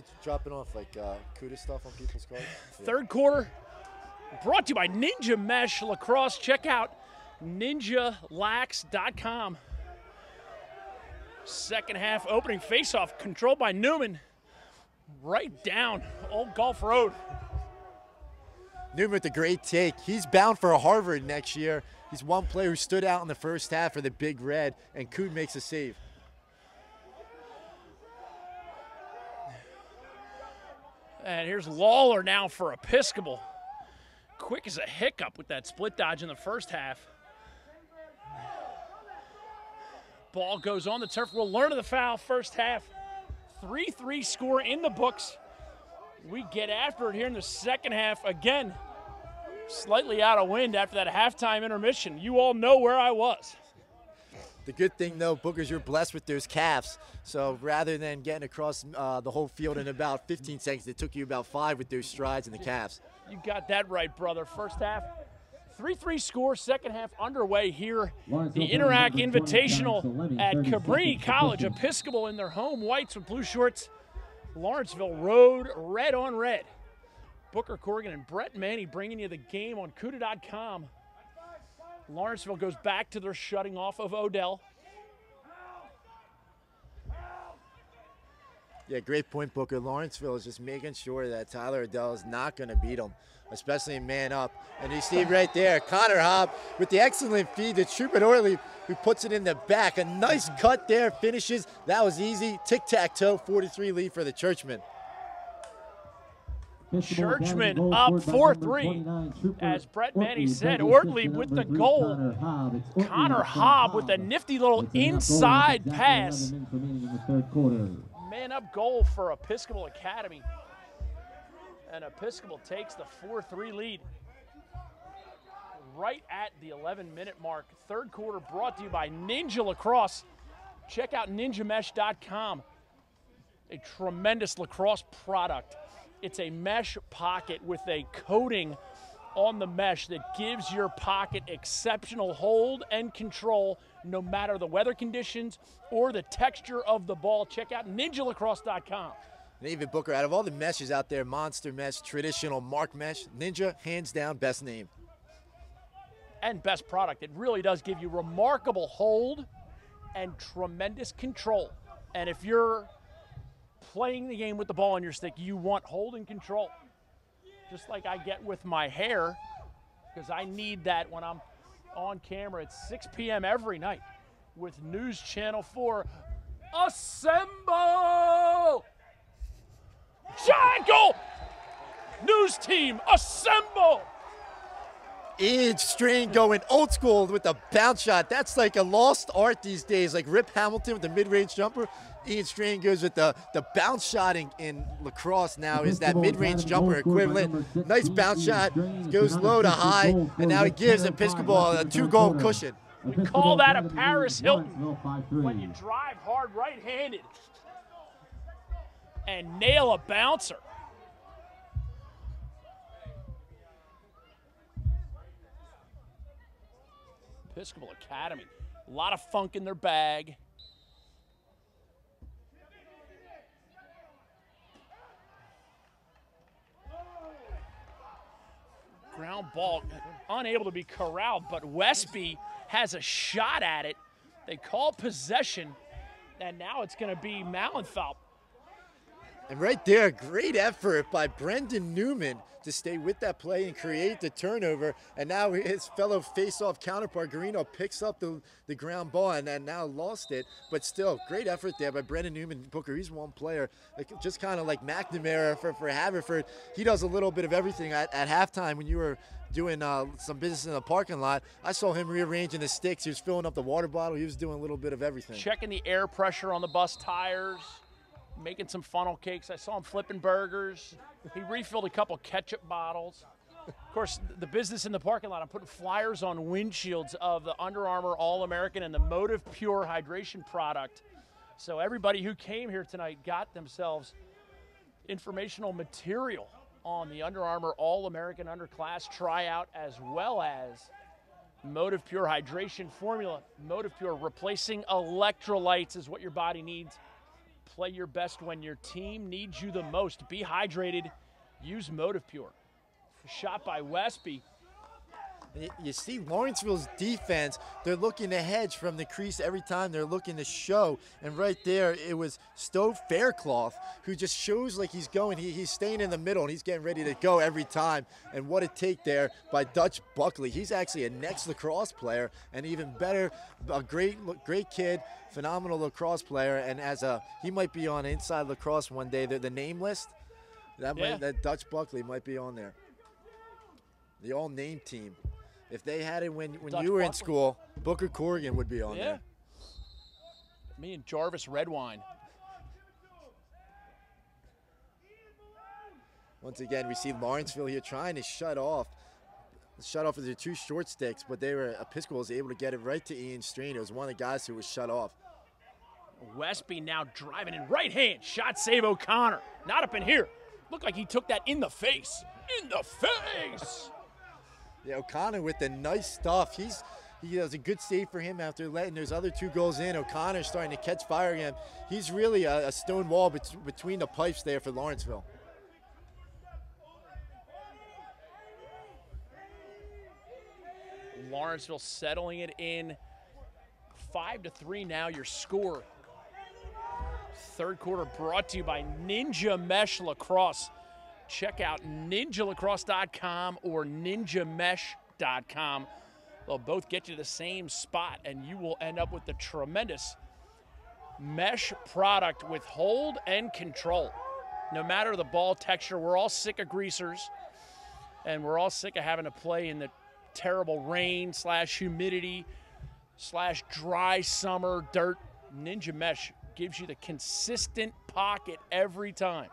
you dropping off, like CUDA stuff on people's cards? Yeah. Third quarter, brought to you by Ninja Mesh Lacrosse. Check out ninjalax.com. Second half opening faceoff controlled by Newman. Right down Old Gulf Road. Newman with a great take. He's bound for Harvard next year. He's one player who stood out in the first half for the Big Red, and Coon makes a save. And here's Lawler now for Episcopal. Quick as a hiccup with that split dodge in the first half. Ball goes on the turf. We'll learn of the foul first half. 3-3 score in the books. We get after it here in the second half. Again, slightly out of wind after that halftime intermission. You all know where I was. The good thing, though, Bookers, you're blessed with those calves. So rather than getting across the whole field in about 15 seconds, it took you about 5 with those strides and the calves. You got that right, brother. First half, 3-3 score. Second half underway here. The Interac Invitational at Cabrini College. Episcopal in their home whites with blue shorts. Lawrenceville Road, red on red. Booker Corrigan and Brett Manny bringing you the game on CUDA.com. Lawrenceville goes back to their shutting off of Odell. Yeah, great point, Booker. Lawrenceville is just making sure that Tyler Odell is not going to beat him, especially in man up. And you see right there, Connor Hobb with the excellent feed to Troubadour who puts it in the back. A nice cut there, finishes. That was easy. Tic-tac-toe, 43 lead for the Churchmen. Churchman up 4-3. As Brett Manny said, Ortley with the goal. Connor Hobb with a nifty little inside pass. Man-up goal for Episcopal Academy. And Episcopal takes the 4-3 lead. Right at the 11-minute mark. Third quarter brought to you by Ninja Lacrosse. Check out ninjamesh.com. A tremendous lacrosse product. It's a mesh pocket with a coating on the mesh that gives your pocket exceptional hold and control no matter the weather conditions or the texture of the ball. Check out ninjalacrosse.com. David Booker, out of all the meshes out there, Monster Mesh, traditional Mark Mesh, Ninja, hands down, best name. And best product. It really does give you remarkable hold and tremendous control. And if you're playing the game with the ball on your stick, you want hold and control. Just like I get with my hair, because I need that when I'm on camera at 6 p.m. every night with News Channel 4. Assemble! Giant goal! News team, assemble! Ian Strain going old school with the bounce shot. That's like a lost art these days, like Rip Hamilton with the mid-range jumper. Ian Strain goes with the bounce shot in lacrosse now is that mid-range jumper equivalent. Nice bounce shot, goes low to high, and now he gives Episcopal a 2-goal cushion. We call that a Paris Hilton when you drive hard right-handed and nail a bouncer. Episcopal Academy, a lot of funk in their bag. Ground ball, unable to be corralled, but Westby has a shot at it. They call possession, and now it's going to be Malenfeld. And right there, great effort by Brendan Newman to stay with that play and create the turnover. And now his fellow face-off counterpart, Garino, picks up the ground ball and now lost it. But still, great effort there by Brendan Newman. Booker, he's one player, just kind of like McNamara for Haverford. He does a little bit of everything at halftime when you were doing some business in the parking lot. I saw him rearranging the sticks. He was filling up the water bottle. He was doing a little bit of everything. Checking the air pressure on the bus tires. Making some funnel cakes. I saw him flipping burgers. He refilled a couple ketchup bottles. Of course, the business in the parking lot, I'm putting flyers on windshields of the Under Armour All-American and the Motive Pure hydration product. So everybody who came here tonight got themselves informational material on the Under Armour All-American Underclass tryout, as well as Motive Pure hydration formula. Motive Pure, replacing electrolytes is what your body needs. Play your best when your team needs you the most. Be hydrated. Use Motive Pure. Shot by Westby. You see Lawrenceville's defense, they're looking to hedge from the crease every time they're looking to show. And right there, it was Stowe Faircloth who just shows like he's going. He's staying in the middle, and he's getting ready to go every time. And what a take there by Dutch Buckley. He's actually a next lacrosse player, and even better, a great kid, phenomenal lacrosse player. And he might be on Inside Lacrosse one day. The name list, that Dutch Buckley might be on there. The all-name team. If they had it when you were in school, Booker Corrigan would be on there. Me and Jarvis Redwine. Once again, we see Lawrenceville here trying to shut off with their 2 short sticks, but Episcopal was able to get it right to Ian Strain. It was one of the guys who was shut off. Westby now driving in right hand. Shot save O'Connor. Not up in here. Looked like he took that in the face. In the face! Yeah, O'Connor with the nice stuff. He does a good save for him after letting those other 2 goals in. O'Connor's starting to catch fire again. He's really a stone wall between the pipes there for Lawrenceville. Lawrenceville settling it in 5-3 now, your score. Third quarter brought to you by Ninja Mesh Lacrosse. Check out ninjalacrosse.com or ninjamesh.com. They'll both get you to the same spot, and you will end up with the tremendous mesh product with hold and control. No matter the ball texture, we're all sick of greasers, and we're all sick of having to play in the terrible rain / humidity / dry summer dirt. Ninja Mesh gives you the consistent pocket every time.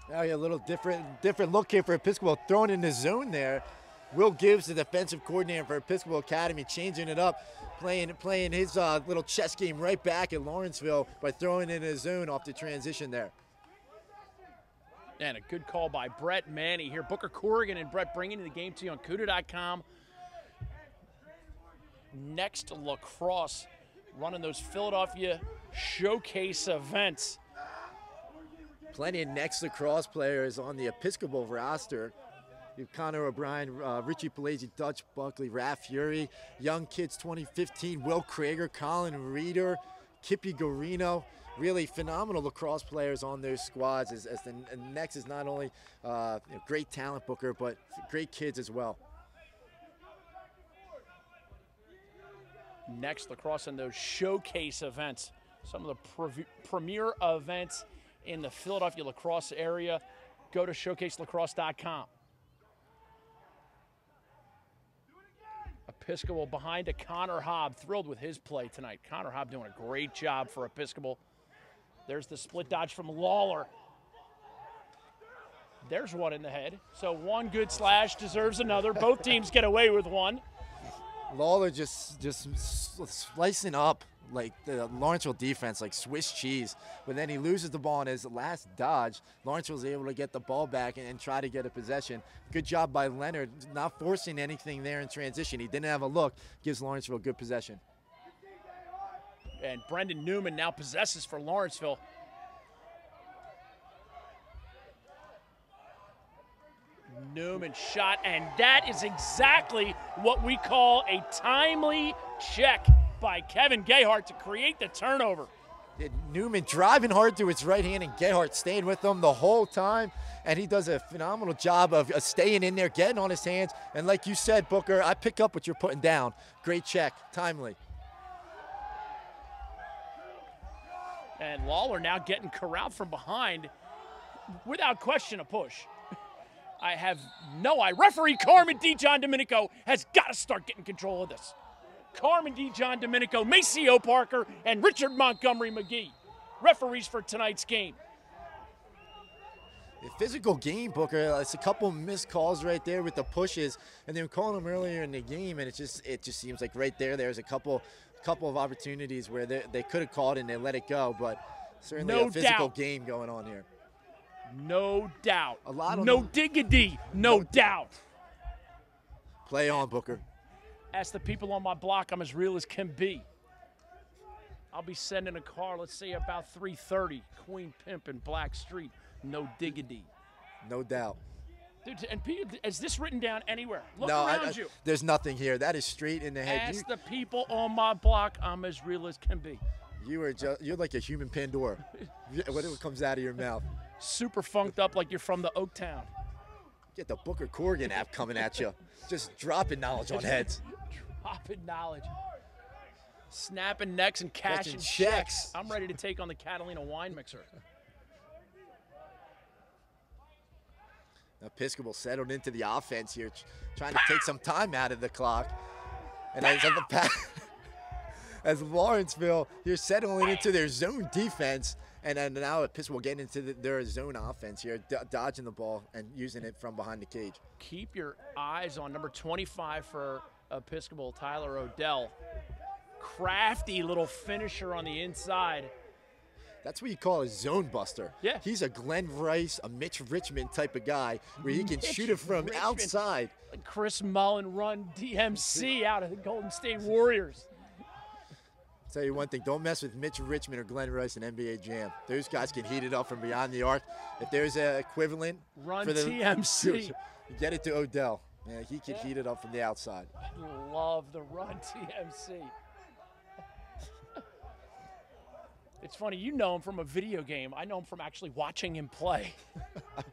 Now a little different look here for Episcopal, thrown in the zone there. Will Gibbs, the defensive coordinator for Episcopal Academy, changing it up, playing his little chess game right back at Lawrenceville by throwing in his zone off the transition there. And a good call by Brett Manny here. Booker Corrigan and Brett bringing the game to you on CUDA.com. Next Lacrosse, running those Philadelphia showcase events. Plenty of next lacrosse players on the Episcopal roster. You have Connor O'Brien, Richie Palazzi, Dutch Buckley, Raph Fury, Young Kids 2015, Will Krager, Colin Reeder, Kippy Gorino. Really phenomenal lacrosse players on those squads. And next is not only great talent, Booker, but great kids as well. Next Lacrosse and those showcase events. Some of the premier events in the Philadelphia lacrosse area. Go to showcaselacrosse.com. Episcopal behind to Connor Hobb. Thrilled with his play tonight. Connor Hobb doing a great job for Episcopal. There's the split dodge from Lawler. There's one in the head. So one good slash deserves another. Both teams get away with one. Lawler just slicing up like the Lawrenceville defense like Swiss cheese, but then he loses the ball in his last dodge. Lawrenceville's able to get the ball back and try to get a possession. Good job by Leonard, not forcing anything there in transition. He didn't have a look, gives Lawrenceville good possession. And Brendan Newman now possesses for Lawrenceville. Newman shot, and that is exactly what we call a timely check by Kevin Gayhart to create the turnover. Newman driving hard through his right hand, and Gayhart staying with him the whole time, and he does a phenomenal job of staying in there, getting on his hands, and like you said, Booker, I pick up what you're putting down. Great check, timely. And Lawler now getting corralled from behind. Without question, a push. Referee Carmen John Domenico has got to start getting control of this. Carmen John Domenico, Maceo Parker, and Richard Montgomery McGee. Referees for tonight's game. A physical game, Booker. It's a couple missed calls right there with the pushes, and they were calling them earlier in the game, and it just seems like right there's a couple of opportunities where they could have called and they let it go, but certainly a physical game going on here. No doubt. No diggity. No doubt. Play on, Booker. Ask the people on my block, I'm as real as can be. I'll be sending a car, let's say about 3:30, Queen Pimpin', Black Street, no diggity. No doubt. Dude, and Pete, is this written down anywhere? Look No, around you. There's nothing here. That is straight in the head. Ask the people on my block. I'm as real as can be. You're like a human Pandora. Whatever comes out of your mouth. Super funked up like you're from the Oaktown. Get the Booker Corrigan app coming at you. Just dropping knowledge on heads. Dropping knowledge. Snapping necks and cashing checks. I'm ready to take on the Catalina wine mixer. Episcopal settled into the offense here, trying to take some time out of the clock. And as Lawrenceville, you're settling into their zone defense. And then now Episcopal getting into their zone offense here, dodging the ball and using it from behind the cage. Keep your eyes on number 25 for Episcopal, Tyler Odell. Crafty little finisher on the inside. That's what you call a zone buster. Yeah. He's a Glenn Rice, a Mitch Richmond type of guy where he can shoot it from outside. Like Chris Mullen run DMC out of the Golden State Warriors. Tell you one thing, don't mess with Mitch Richmond or Glenn Rice in NBA Jam. Those guys can heat it up from beyond the arc. If there's an equivalent run for the TMC, get it to Odell. Yeah, he can heat it up from the outside. I love the run TMC. It's funny, you know him from a video game. I know him from actually watching him play.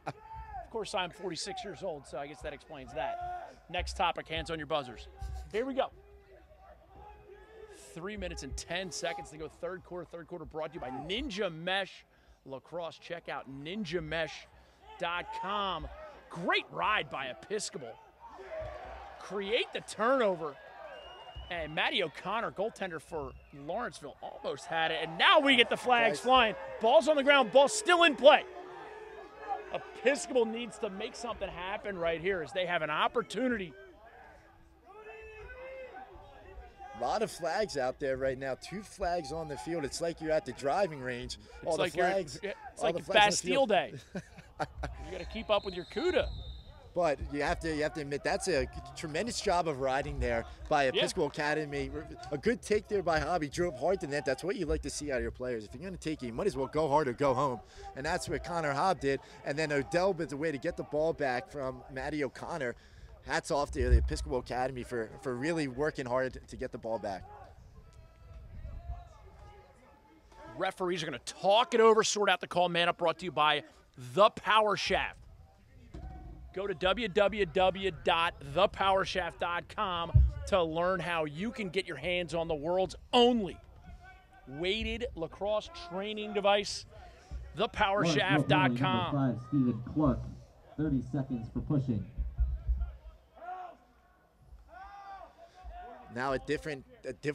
Of course, I'm 46 years old, so I guess that explains that. Next topic, hands on your buzzers. Here we go. 3 minutes and 10 seconds to go. Third quarter brought to you by Ninja Mesh Lacrosse. Check out ninjamesh.com. Great ride by Episcopal. Create the turnover. And Matty O'Connor, goaltender for Lawrenceville, almost had it. And now we get the flags flying. Ball's on the ground. Ball's still in play. Episcopal needs to make something happen right here as they have an opportunity. A lot of flags out there right now. 2 flags on the field. It's like you're at the driving range. It's like Bastille Day. You got to keep up with your CUDA. But you have to admit that's a tremendous job of riding there by Episcopal Academy. A good take there by Hobby. Drove hard to net. That's what you like to see out of your players. If you're going to take it, you might as well go hard or go home. And that's what Connor Hobb did. And then Odell with the way to get the ball back from Matty O'Connor. Hats off to the Episcopal Academy for really working hard to get the ball back. Referees are going to talk it over, sort out the call. Man Up brought to you by The Power Shaft. Go to www.thepowershaft.com to learn how you can get your hands on the world's only weighted lacrosse training device, thepowershaft.com. Stephen Clark, 30 seconds for pushing. Now a different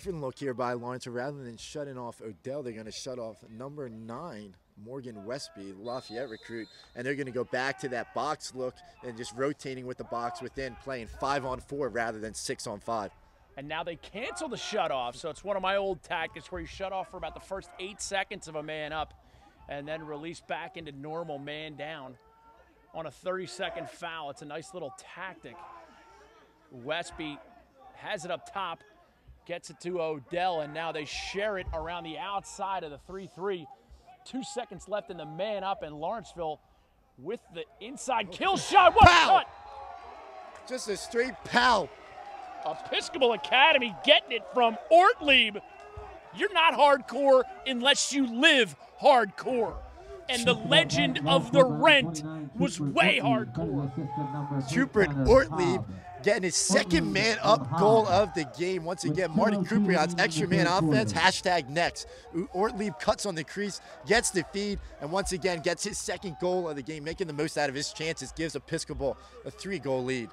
look here by Lawrence. Rather than shutting off Odell, they're going to shut off number 9, Morgan Westby, Lafayette recruit, and they're going to go back to that box look and just rotating with the box within, playing 5-on-4 rather than 6-on-5. And now they cancel the shutoff, so it's one of my old tactics where you shut off for about the first 8 seconds of a man up and then release back into normal man down on a 30-second foul. It's a nice little tactic. Westby has it up top, gets it to Odell, and now they share it around the outside of the 3-3. 2 seconds left in the man up, and Lawrenceville with the inside kill shot. What a shot! Just a straight pow. Episcopal Academy getting it from Ortlieb. You're not hardcore unless you live hardcore. And the legend of the Rent was way hardcore. Rupert Ortlieb getting his second man up goal of the game. Once again, Marty Kuprion's extra man offense, #next. Ortlieb cuts on the crease, gets the feed, and once again gets his second goal of the game, making the most out of his chances, gives Episcopal a 3-goal lead.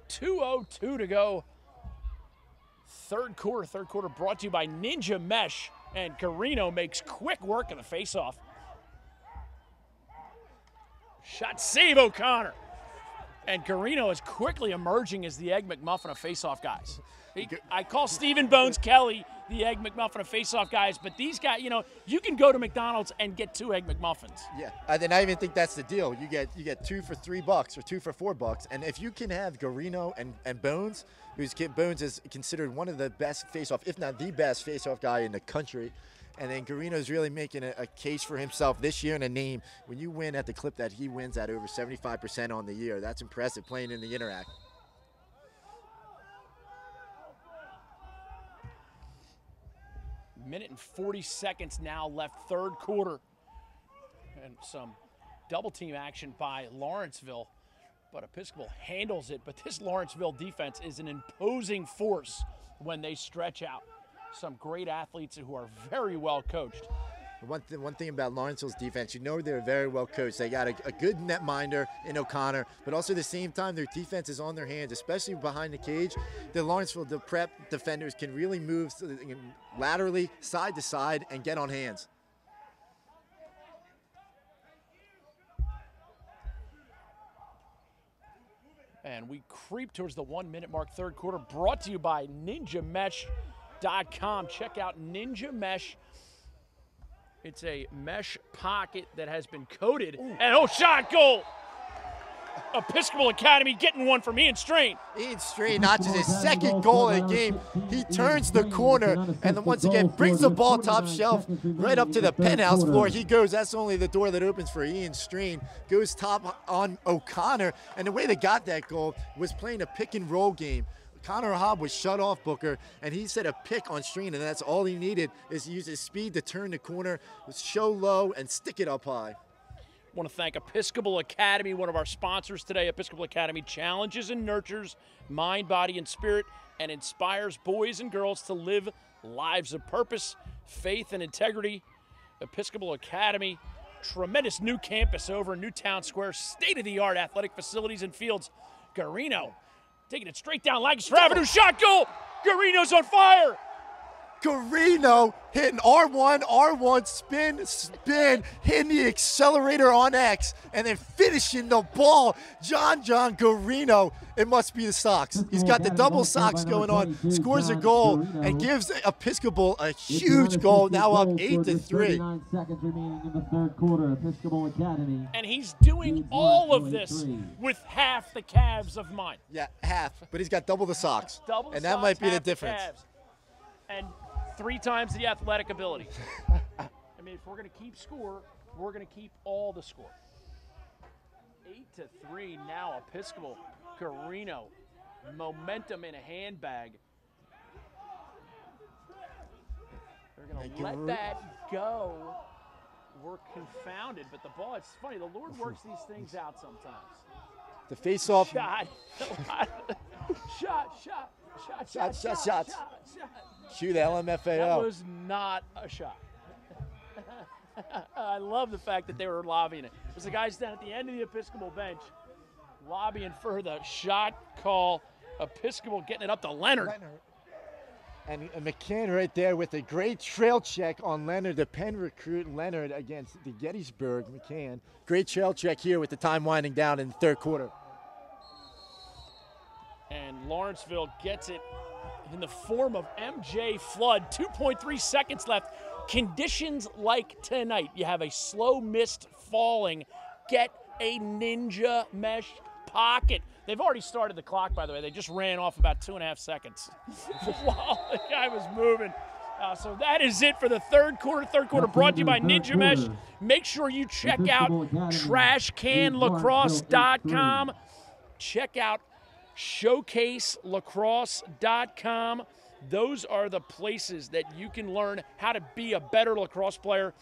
2:02 to go. Third quarter brought to you by Ninja Mesh, and Carino makes quick work of the faceoff. Shot save O'Connor. And Carino is quickly emerging as the Egg McMuffin of faceoff guys. I call Stephen Bones Kelly the Egg McMuffin of face-off guys, but these guys, you can go to McDonald's and get 2 Egg McMuffins. Yeah, and I even think that's the deal. You get 2 for $3 or 2 for $4, and if you can have Garino and Bones, Bones is considered one of the best face-off, if not the best face-off guy in the country. And then Garino's really making a case for himself this year in a name. When you win at the clip that he wins at over 75% on the year, that's impressive playing in the Interact. Minute and 40 seconds now left, third quarter. And some double team action by Lawrenceville. But Episcopal handles it. But this Lawrenceville defense is an imposing force when they stretch out. Some great athletes who are very well coached. One thing about Lawrenceville's defense, they're very well coached. They got a good netminder in O'Connor, but also at the same time, their defense is on their hands, especially behind the cage. The prep defenders can really move laterally, side to side, and get on hands. And we creep towards the 1 minute mark, third quarter, brought to you by NinjaMesh.com. Check out Ninja Mesh. It's a mesh pocket that has been coated. Ooh. And shot, goal! Episcopal Academy getting one from Ian Strain. Ian Strain notches his second goal of the game. He turns the corner and then once again brings the ball top shelf right up to the penthouse floor. He goes, that's only the door that opens for Ian Strain. Goes top on O'Connor, and the way they got that goal was playing a pick and roll game. Connor Hobb was shut off Booker, and he set a pick on Strain, and that's all he needed is to use his speed to turn the corner, show low, and stick it up high. I want to thank Episcopal Academy, one of our sponsors today. Episcopal Academy challenges and nurtures mind, body, and spirit, and inspires boys and girls to live lives of purpose, faith, and integrity. Episcopal Academy, tremendous new campus over in Newtown Square, state-of-the-art athletic facilities and fields. Garino taking it straight down Lancaster Avenue, shot, goal! Garino's on fire! Garino hitting R1, spin, hitting the accelerator on X, and then finishing the ball. John Garino, it must be the socks. He's got the double socks going on, scores a goal, and gives Episcopal a huge goal, now up 8-3. 39 seconds remaining in the third quarter, Episcopal Academy. And he's doing all of this with half the calves of mine. Yeah, half, but he's got double the socks. Double the and that socks, might be the half difference. Calves. And 3 times the athletic ability. I mean, if we're going to keep score, we're going to keep all the score. 8-3 now, Episcopal. Garino, momentum in a handbag. They're going to let that go. We're confounded, but the ball, it's funny, the Lord works these things out sometimes. The face-off. Shot. Shot. Cue the LMFAO. That was not a shot. I love the fact that they were lobbying it. There's the guys down at the end of the Episcopal bench lobbying for the shot call. Episcopal getting it up to Leonard. And McCann right there with a great trail check on Leonard, the Penn recruit Leonard against the Gettysburg McCann. Great trail check here with the time winding down in the third quarter. And Lawrenceville gets it in the form of MJ Flood. 2.3 seconds left. Conditions like tonight, you have a slow mist falling. Get a Ninja Mesh pocket. They've already started the clock, by the way. They just ran off about 2.5 seconds while the guy was moving. So that is it for the third quarter. Third quarter brought to you by Ninja Mesh. Make sure you check out TrashCanLacrosse.com. Check out ShowcaseLacrosse.com. Those are the places that you can learn how to be a better lacrosse player.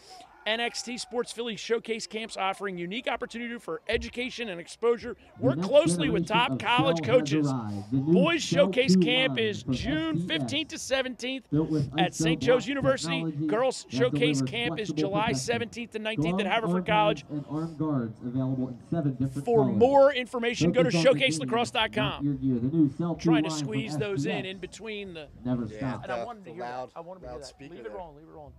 NXT Sports Philly Showcase Camps offering unique opportunity for education and exposure. Work closely with top college coaches. Boys Showcase Camp is June 15th to 17th at St. Joe's University. Girls Showcase Camp is July 17th to 19th at Haverford College. For more information, go to ShowcaseLacrosse.com. Trying to squeeze those in between the. Yeah, and I wanted to hear that. I wanted to hear that. Speaker Leave it rolling.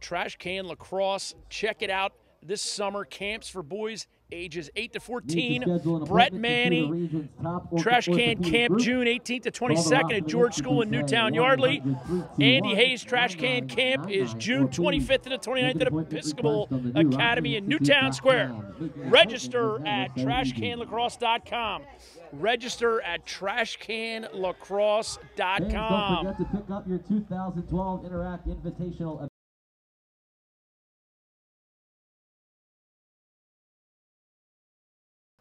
Trash Can Lacrosse. Check it out this summer. Camps for boys ages 8 to Need to 14. schedule an Brett appointment to see the Manny, region's top Trash Can orthopedic Camp, group. June 18th to Call the 22nd at Rockland George School in Institute Newtown today, Yardley. 1-800-321-9999 Andy Hayes Trash Can Camp is June 25th to the 29th at Episcopal Academy in Newtown Square. Register at trashcanlacrosse.com. Register at And don't trashcanlacrosse.com. forget to pick up your 2012 Interact Invitational